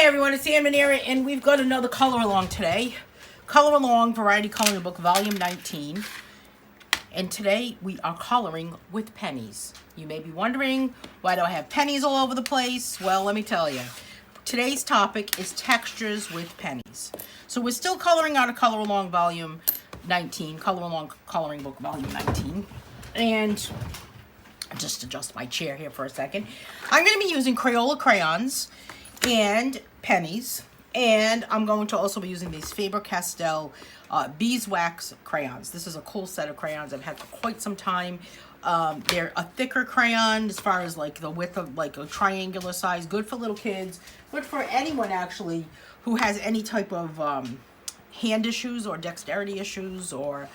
everyone, it's Anne Manera, and we've got another color along today. Color Along Variety Coloring Book, Volume 19. And today we are coloring with pennies. You may be wondering, why do I have pennies all over the place? Well, let me tell you. Today's topic is textures with pennies. So we're still coloring out of Color Along Volume 19, Color Along Coloring Book, Volume 19. And just adjust my chair here for a second. I'm going to be using Crayola crayons and pennies, and I'm going to also be using these Faber Castell Beeswax crayons. This is a cool set of crayons I've had for quite some time. They're a thicker crayon as far as like the width of like a triangular size, good for little kids, good for anyone actually who has any type of hand issues or dexterity issues, or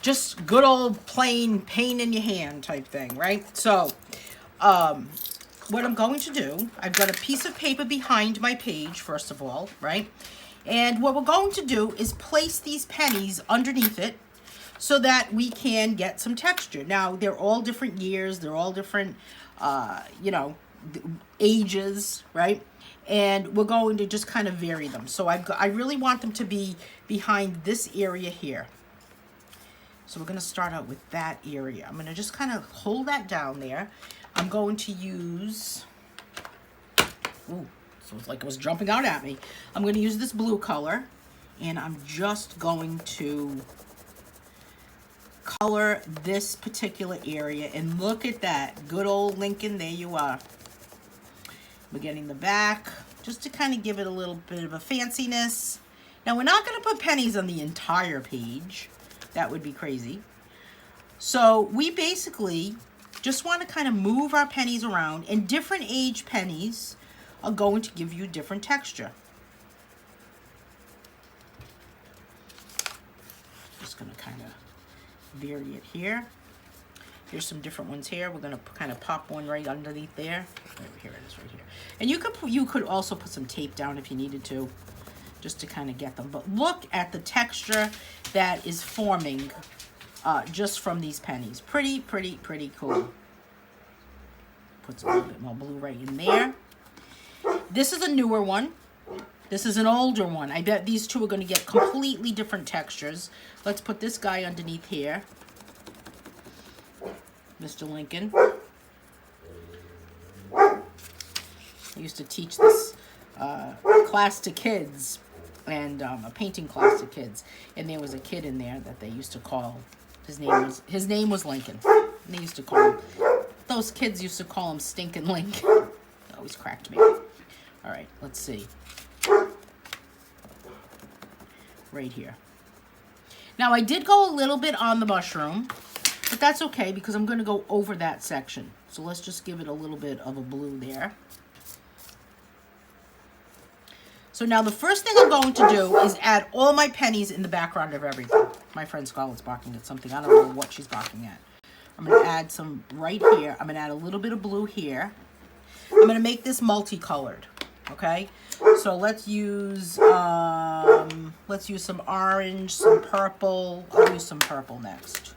just good old plain pain in your hand type thing, right? So what I'm going to do, I've got a piece of paper behind my page, first of all, right? And what we're going to do is place these pennies underneath it so that we can get some texture. Now, they're all different years, they're all different, ages, right? And we're going to just kind of vary them. So I really want them to be behind this area here. So we're going to start out with that area. I'm going to just kind of hold that down there. I'm going to use, so it's like it was jumping out at me. I'm going to use this blue color, and I'm just going to color this particular area. And look at that, good old Lincoln, there you are. We're getting the back, just to kind of give it a little bit of a fanciness. Now, we're not going to put pennies on the entire page. That would be crazy. So we basically just want to kind of move our pennies around, and different age pennies are going to give you different texture. Just going to kind of vary it here. Here's some different ones here. We're going to kind of pop one right underneath there. Here it is right here. And you could also put some tape down if you needed to, just to kind of get them. But look at the texture that is forming just from these pennies. Pretty cool. Puts a little bit more blue right in there. This is a newer one. This is an older one. I bet these two are going to get completely different textures. Let's put this guy underneath here. Mr. Lincoln. I used to teach this class to kids, and a painting class to kids, and there was a kid in there that they used to call, his name was Lincoln, and they used to call him, those kids used to call him Stinkin' Lincoln. It always cracked me. All right, let's see. Right here. Now, I did go a little bit on the mushroom, but that's okay because I'm going to go over that section. So let's just give it a little bit of a blue there. So now the first thing I'm going to do is add all my pennies in the background of everything. My friend Scarlett's barking at something. I don't know what she's barking at. I'm going to add some right here. I'm going to add a little bit of blue here. I'm going to make this multicolored. Okay? So let's use some orange, some purple. I'll use some purple next.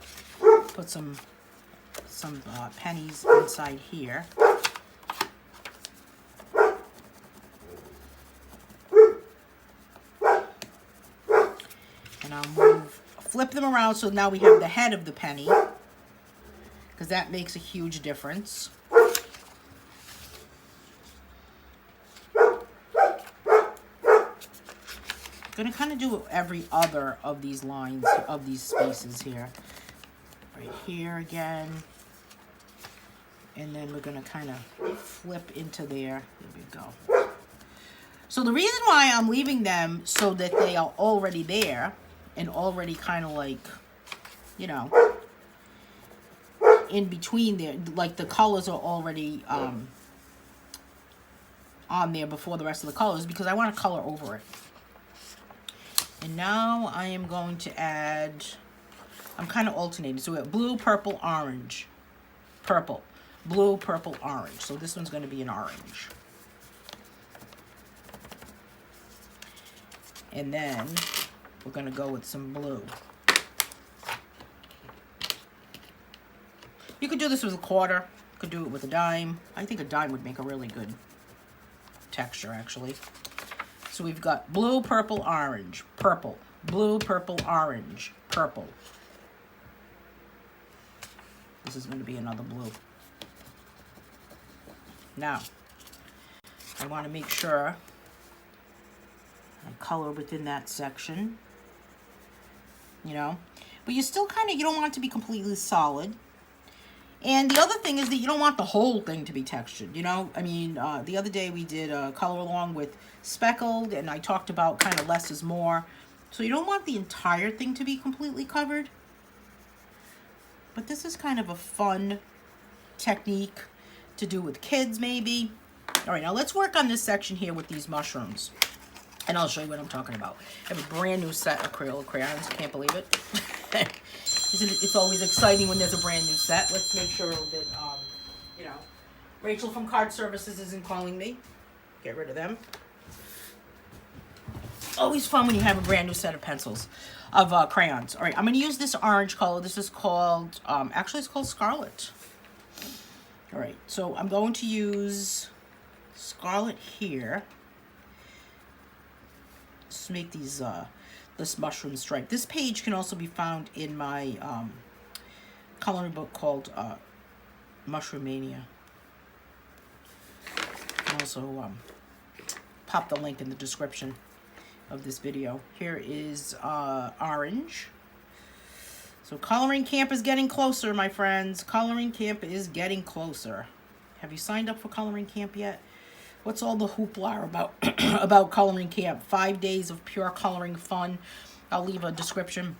Put some pennies inside here. And I'll flip them around so now we have the head of the penny, because that makes a huge difference. I'm going to kind of do every other of these lines, of these spaces here. Right here again. And then we're going to kind of flip into there. There we go. So the reason why I'm leaving them so that they are already there and already kind of like, in between there, like the colors are already on there before the rest of the colors, because I want to color over it. And now I am going to add, I'm kind of alternating. So we have blue, purple, orange. Purple. Blue, purple, orange. So this one's going to be an orange. And then we're going to go with some blue. You could do this with a quarter. Could do it with a dime. I think a dime would make a really good texture, actually. So we've got blue, purple, orange, purple, blue, purple, orange, purple. This is going to be another blue. Now, I want to make sure I color within that section, you know. But you still kind of, you don't want it to be completely solid. And the other thing is that you don't want the whole thing to be textured, you know. I mean, the other day we did a color along with speckled, and I talked about kind of less is more. So you don't want the entire thing to be completely covered. But this is kind of a fun technique to do with kids, maybe. All right, now let's work on this section here with these mushrooms. And I'll show you what I'm talking about. I have a brand new set of Crayola crayons. Can't believe it. It's always exciting when there's a brand new set. Let's make sure that, you know, Rachel from Card Services isn't calling me. Get rid of them. Always fun when you have a brand new set of pencils, of crayons. All right, I'm going to use this orange color. This is called, actually it's called Scarlet. All right, so I'm going to use Scarlet here. Just make these, this mushroom stripe. This page can also be found in my coloring book called Mushroom Mania. I'll also pop the link in the description of this video. Here is orange. So coloring camp is getting closer, my friends. Coloring camp is getting closer. Have you signed up for coloring camp yet? What's all the hoopla about about coloring camp? 5 days of pure coloring fun. I'll leave a description.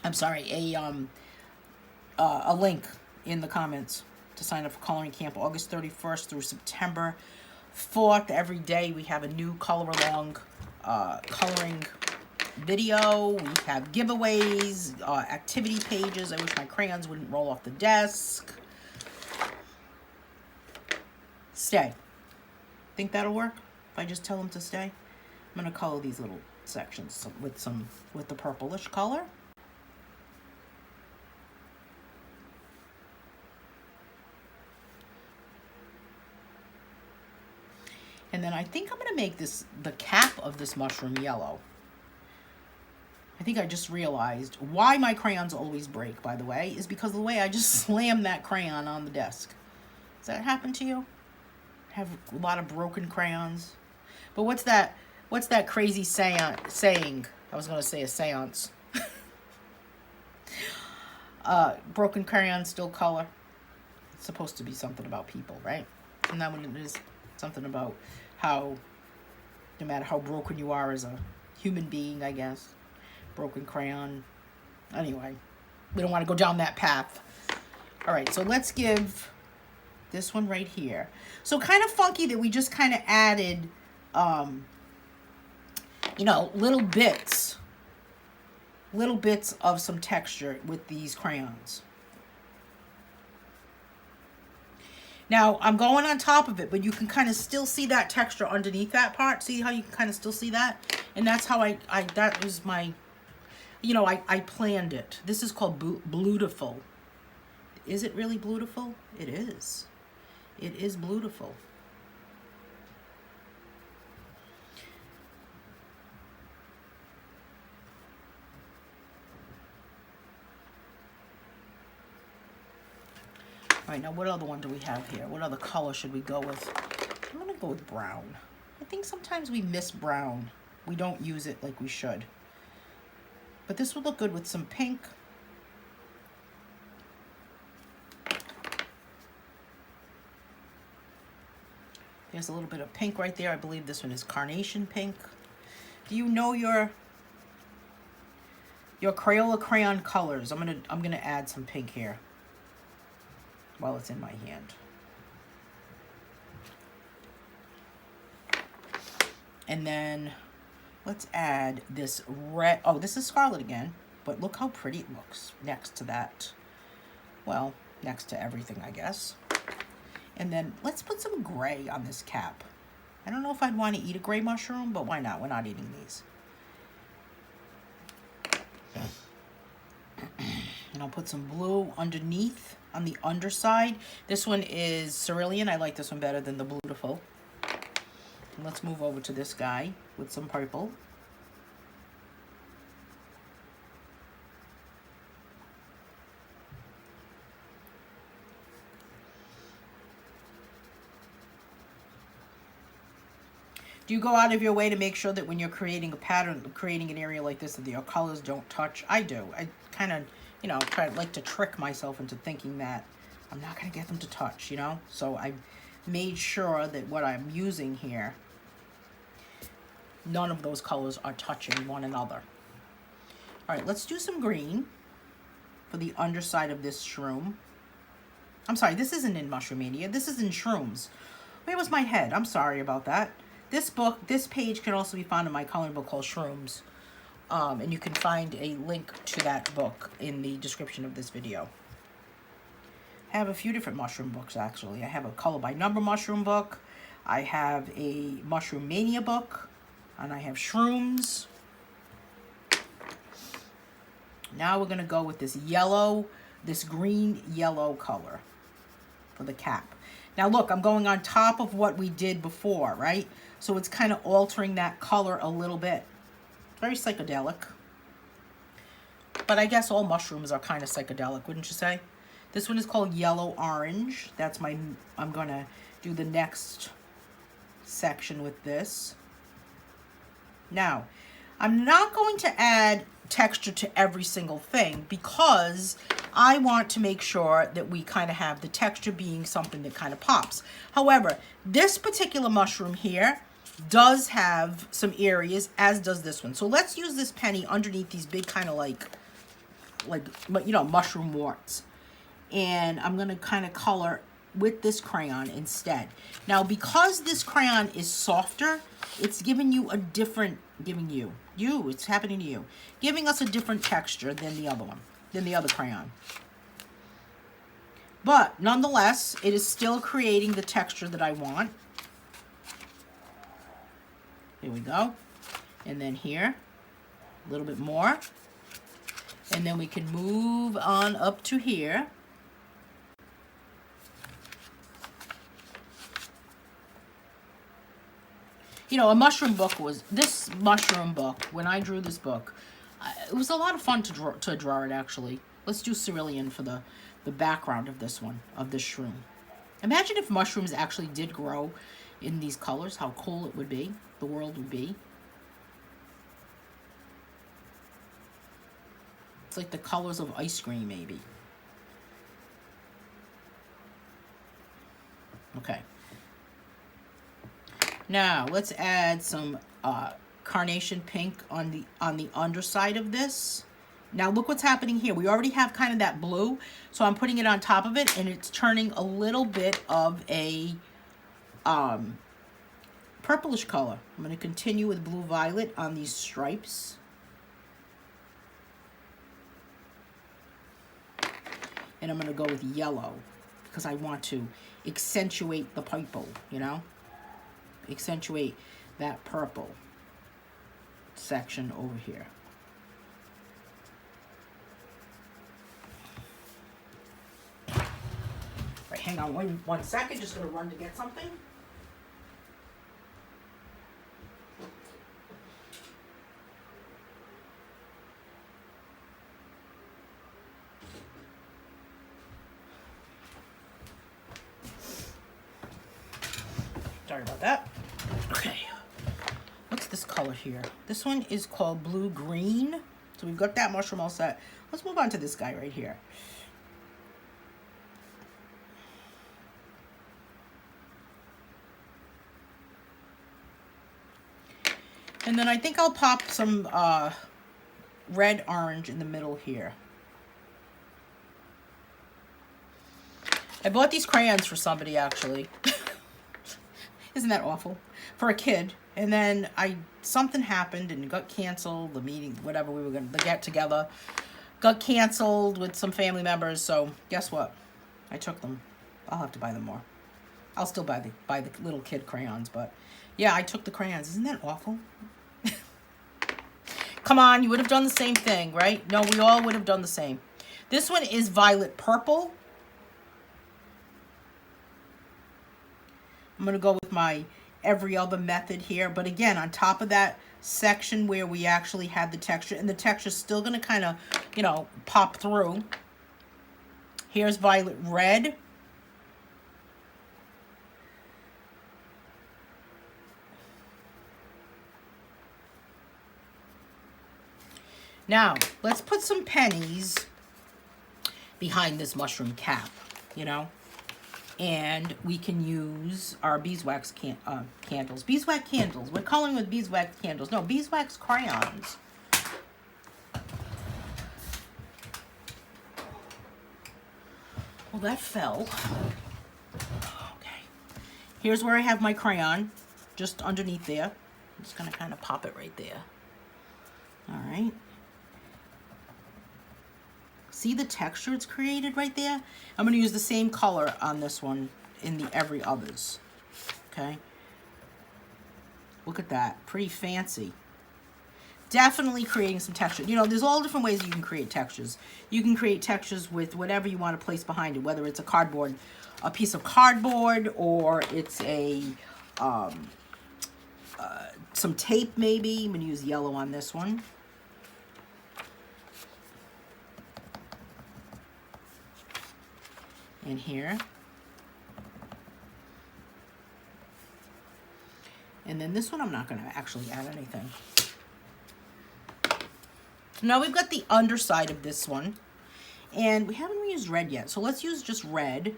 I'm sorry, a link in the comments to sign up for coloring camp, August 31st through September 4th. Every day we have a new color along coloring video. We have giveaways, activity pages. I wish my crayons wouldn't roll off the desk. Stay. Think that'll work if I just tell them to stay? I'm going to color these little sections with the purplish color. And then I think I'm going to make this, the cap of this mushroom, yellow. I think I just realized why my crayons always break, by the way, is because of the way I just slam that crayon on the desk. Does that happen to you? Have a lot of broken crayons? But what's that crazy saying? I was going to say a seance. Broken crayons still color. It's supposed to be something about people, right? And that one is something about how, no matter how broken you are as a human being, I guess, broken crayon. Anyway, we don't want to go down that path. All right, so let's give this one right here. So kind of funky that we just kind of added, you know, little bits of some texture with these crayons. Now, I'm going on top of it, but you can kind of still see that texture underneath that part. See how you can kind of still see that? And that's how that was my, you know, I planned it. This is called Bluetiful. Is it really Bluetiful? It is. It is Bluetiful. All right, now what other one do we have here? What other color should we go with? I'm going to go with brown. I think sometimes we miss brown. We don't use it like we should. But this would look good with some pink. There's a little bit of pink right there. I believe this one is carnation pink. Do you know your Crayola crayon colors? I'm gonna add some pink here while it's in my hand. And then let's add this red. Oh, this is Scarlet again, but look how pretty it looks next to that. Well, next to everything, I guess. And then let's put some gray on this cap. I don't know if I'd want to eat a gray mushroom, but why not? We're not eating these. And I'll put some blue underneath on the underside. This one is cerulean. I like this one better than the Bluetiful. Let's move over to this guy with some purple. Do you go out of your way to make sure that when you're creating a pattern, creating an area like this, that your colors don't touch? I do. I kind of, you know, like to trick myself into thinking that I'm not going to get them to touch, you know? So I made sure that what I'm using here, none of those colors are touching one another. All right, let's do some green for the underside of this shroom. I'm sorry, this isn't in Mushroom Mania. This is in Shrooms. Where was my head? I'm sorry about that. This page can also be found in my coloring book called Shrooms. And you can find a link to that book in the description of this video. I have a few different mushroom books, actually. I have a color by number mushroom book. I have a Mushroom Mania book. And I have Shrooms. Now we're going to go with this yellow, this green yellow color for the cap. Now look, I'm going on top of what we did before, right? So it's kind of altering that color a little bit. Very psychedelic. But I guess all mushrooms are kind of psychedelic, wouldn't you say? This one is called Yellow Orange. That's my, I'm going to do the next section with this. Now, I'm not going to add texture to every single thing because I want to make sure that we kind of have the texture being something that kind of pops. However, this particular mushroom here does have some areas, as does this one. So let's use this penny underneath these big kind of like, you know, mushroom warts. And I'm going to kind of color with this crayon instead. Now, because this crayon is softer, it's giving you a different, it's happening to you, giving us a different texture than the other one, than the other crayon. But nonetheless, it is still creating the texture that I want. Here we go. And then here, a little bit more. And then we can move on up to here. You know, this mushroom book, when I drew this book, it was a lot of fun to draw it, actually. Let's do cerulean for the background of this one, of this shroom. Imagine if mushrooms actually did grow in these colors, how cool it would be, the world would be. It's like the colors of ice cream, maybe. Okay. Now, let's add some carnation pink on the underside of this. Now, look what's happening here. We already have kind of that blue, so I'm putting it on top of it, and it's turning a little bit of a purplish color. I'm going to continue with blue violet on these stripes. And I'm going to go with yellow because I want to accentuate the purple, you know? Accentuate that purple section over here. Right, hang on one second, just gonna run to get something. Sorry about that. Okay, what's this color here? This one is called blue-green. So we've got that mushroom all set. Let's move on to this guy right here. And then I think I'll pop some red orange in the middle here. I bought these crayons for somebody, actually. Isn't that awful? For a kid. And then something happened and it got canceled. The meeting, whatever we were going to get together, got canceled with some family members. So guess what? I took them. I'll have to buy them more. I'll still buy the little kid crayons. But yeah, I took the crayons. Isn't that awful? Come on, you would have done the same thing, right? No, we all would have done the same. This one is violet purple. I'm going to go with my every other method here. But again, on top of that section where we actually had the texture, and the texture's still going to kind of, you know, pop through. Here's violet red. Now, let's put some pennies behind this mushroom cap, you know, and we can use our beeswax candles. Beeswax candles. We're coloring with beeswax candles. No, beeswax crayons. Well, that fell. Okay. Here's where I have my crayon, just underneath there. I'm just going to kind of pop it right there. All right. See the texture it's created right there? I'm going to use the same color on this one in the every others. Okay. Look at that. Pretty fancy. Definitely creating some texture. You know, there's all different ways you can create textures. You can create textures with whatever you want to place behind it, whether it's a piece of cardboard, or it's a some tape maybe. I'm going to use yellow on this one. In here. And then this one I'm not going to actually add anything. So now we've got the underside of this one. And we haven't used red yet. So let's use just red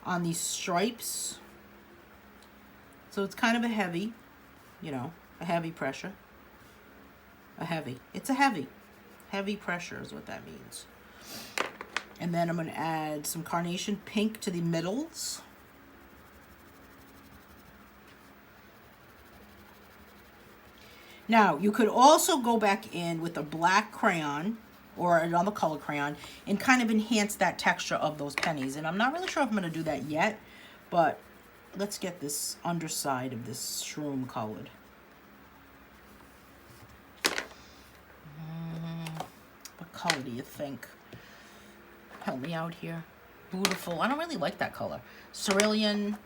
on these stripes. So it's kind of a heavy, you know, a heavy pressure. It's a heavy pressure is what that means. And then I'm going to add some carnation pink to the middles. Now, you could also go back in with a black crayon or another color crayon and kind of enhance that texture of those pennies. And I'm not really sure if I'm going to do that yet, but let's get this underside of this shroom colored. What color do you think? Help me out here. Beautiful. I don't really like that color. Cerulean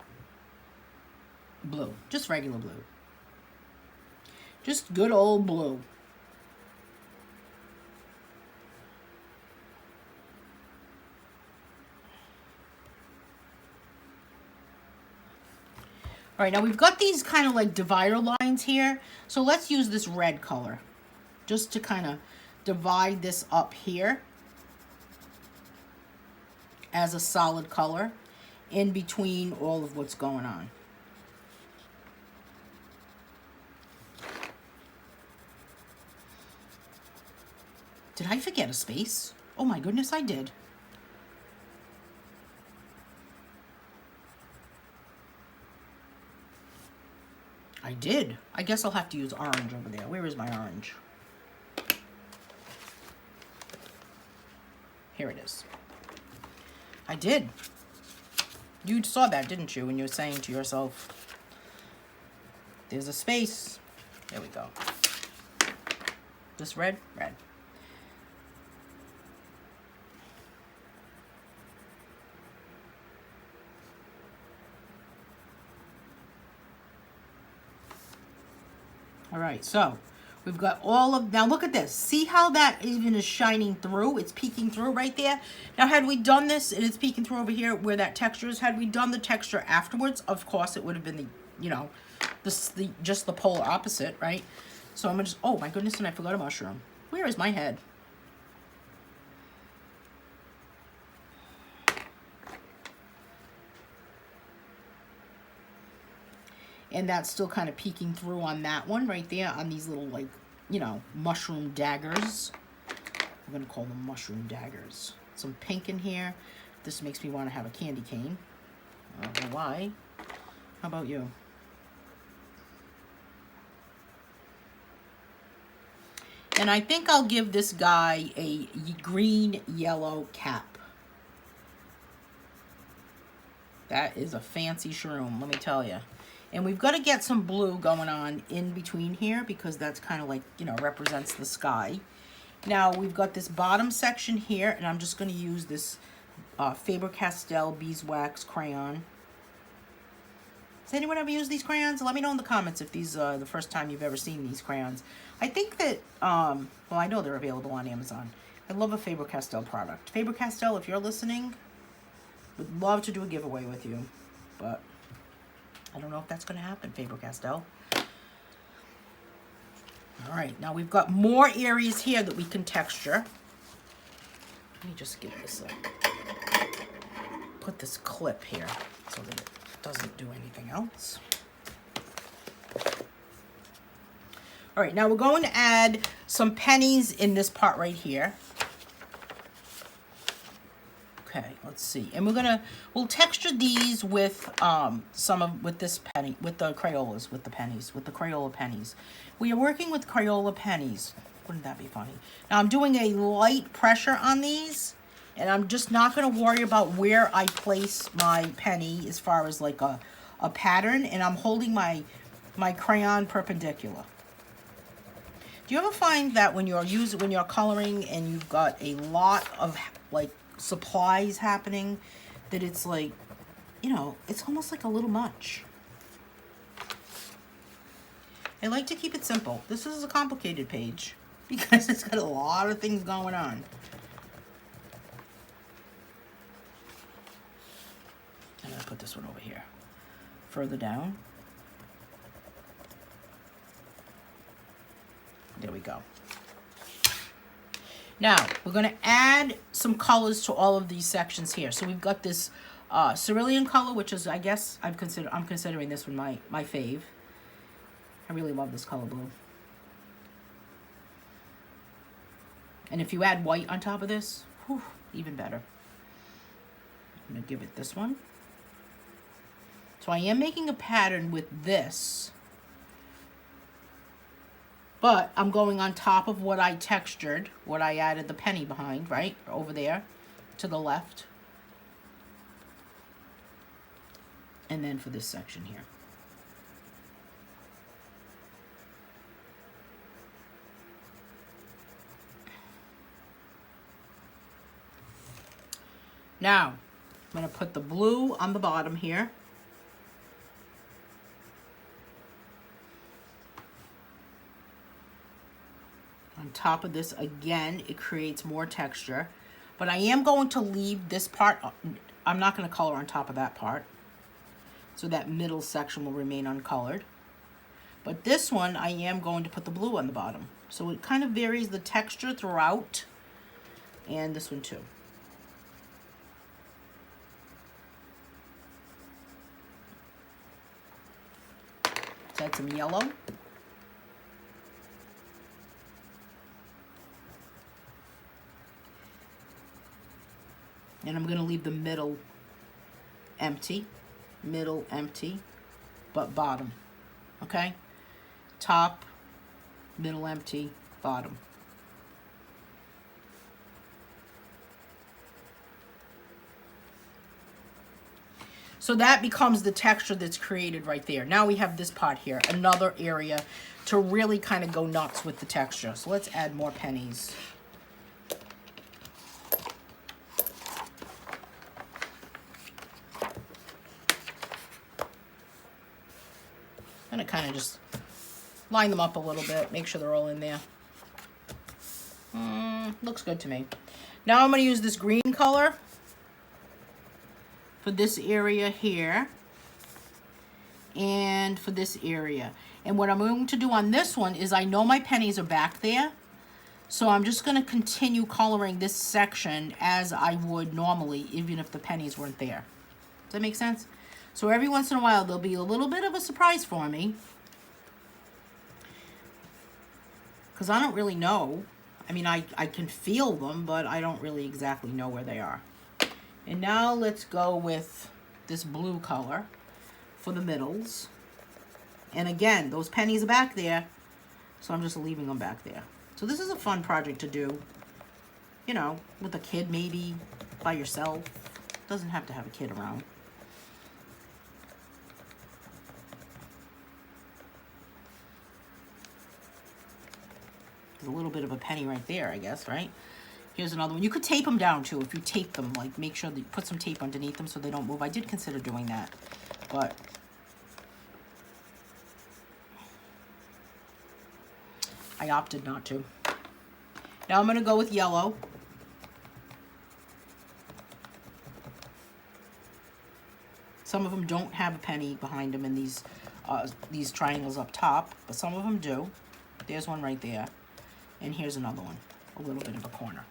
blue. Just regular blue. Just good old blue. All right, now we've got these kind of like divider lines here. So let's use this red color just to kind of divide this up here as a solid color in between all of what's going on. Did I forget a space? Oh my goodness, I did. I did. I guess I'll have to use orange over there. Where is my orange? Here it is. I did. You saw that, didn't you, when you were saying to yourself, there's a space. There we go. This red? Red. All right, so we've got all of, now look at this. See how that even is shining through? It's peeking through right there. Now, had we done this, and it's peeking through over here where that texture is, had we done the texture afterwards, of course, it would have been the, you know, just the polar opposite, right? So I'm gonna just, oh my goodness, and I forgot a mushroom. Where is my head? And that's still kind of peeking through on that one right there on these little, like, you know, mushroom daggers. I'm going to call them mushroom daggers. Some pink in here. This makes me want to have a candy cane. I don't know why. How about you? And I think I'll give this guy a green-yellow cap. That is a fancy shroom, let me tell you. And we've got to get some blue going on in between here because that's kind of like, you know, represents the sky. Now we've got this bottom section here, and I'm just going to use this Faber Castell Beeswax crayon. Has anyone ever used these crayons? Let me know in the comments if these are the first time you've ever seen these crayons. I think that, well, I know they're available on Amazon. I love a Faber Castell product. Faber Castell, if you're listening, would love to do a giveaway with you, but I don't know if that's going to happen, Faber Castell. All right, now we've got more areas here that we can texture. Let me just get this, put this clip here so that it doesn't do anything else. All right, now we're going to add some pennies in this part right here. Okay, let's see. And we'll texture these with with this penny, with the Crayolas, with the pennies, with the Crayola pennies. We are working with Crayola pennies. Wouldn't that be funny? Now I'm doing a light pressure on these, and I'm just not going to worry about where I place my penny as far as like a pattern, and I'm holding my crayon perpendicular. Do you ever find that when you're coloring and you've got a lot of like supplies happening, that it's like, you know, it's almost like a little much? I like to keep it simple. This is a complicated page because it's got a lot of things going on. I'm going to put this one over here, further down. There we go. Now, we're going to add some colors to all of these sections here. So we've got this cerulean color, which is, I guess, I'm considering this one my fave. I really love this color blue. And if you add white on top of this, whew, even better. I'm going to give it this one. So I am making a pattern with this, but I'm going on top of what I textured, what I added the penny behind, right? Over there to the left. And then for this section here. Now, I'm going to put the blue on the bottom here. On top of this, again, it creates more texture. But I am going to leave this part, I'm not going to color on top of that part. So that middle section will remain uncolored. But this one, I am going to put the blue on the bottom. So it kind of varies the texture throughout. And this one too. Let's add some yellow. And I'm going to leave the middle empty, but bottom, okay? Top, middle empty, bottom. So that becomes the texture that's created right there. Now we have this part here, another area to really kind of go nuts with the texture. So let's add more pennies. I'm gonna kind of just line them up a little bit, make sure they're all in there. Looks good to me. Now I'm gonna use this green color for this area here and for this area. And what I'm going to do on this one is, I know my pennies are back there, so I'm just gonna continue coloring this section as I would normally, even if the pennies weren't there. Does that make sense? So every once in a while, there'll be a little bit of a surprise for me, because I don't really know. I mean, I can feel them, but I don't really exactly know where they are. And now let's go with this blue color for the middles. And again, those pennies are back there, so I'm just leaving them back there. So this is a fun project to do, you know, with a kid maybe, by yourself. Doesn't have to have a kid around. A little bit of a penny right there, I guess, right? Here's another one. You could tape them down too. If you tape them, like make sure that you put some tape underneath them so they don't move. I did consider doing that, but I opted not to. Now I'm going to go with yellow. Some of them don't have a penny behind them in these triangles up top, but some of them do. There's one right there. And here's another one, a little bit of a corner.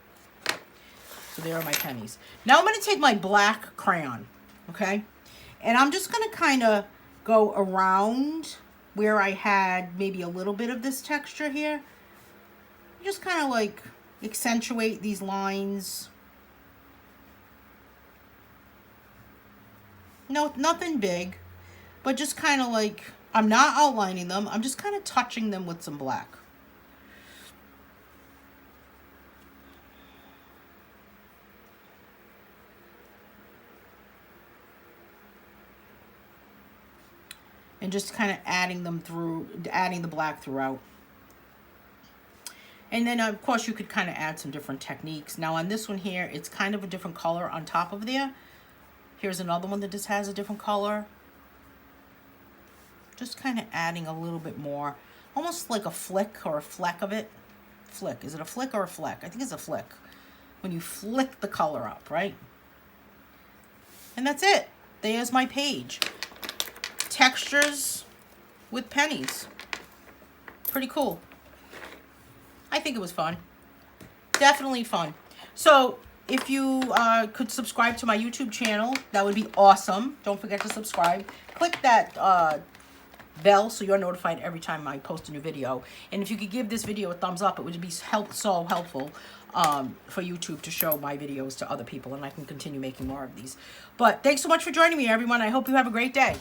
So there are my pennies. Now I'm going to take my black crayon, okay? And I'm just going to kind of go around where I had maybe a little bit of this texture here. Just kind of like accentuate these lines. No, nothing big, but just kind of like, I'm not outlining them. I'm just kind of touching them with some black. And just kind of adding them through, adding the black throughout. And then, of course, you could kind of add some different techniques. Now, on this one here, it's kind of a different color on top of there. Here's another one that just has a different color. Just kind of adding a little bit more. Almost like a flick or a fleck of it. Flick. Is it a flick or a fleck? I think it's a flick. When you flick the color up, right? And that's it. There's my page. Textures with pennies. Pretty cool. I think it was fun. Definitely fun. So if you could subscribe to my YouTube channel, that would be awesome. Don't forget to subscribe. Click that bell so you're notified every time I post a new video. And if you could give this video a thumbs up, it would be so helpful for YouTube to show my videos to other people, and I can continue making more of these. But thanks so much for joining me, everyone. I hope you have a great day.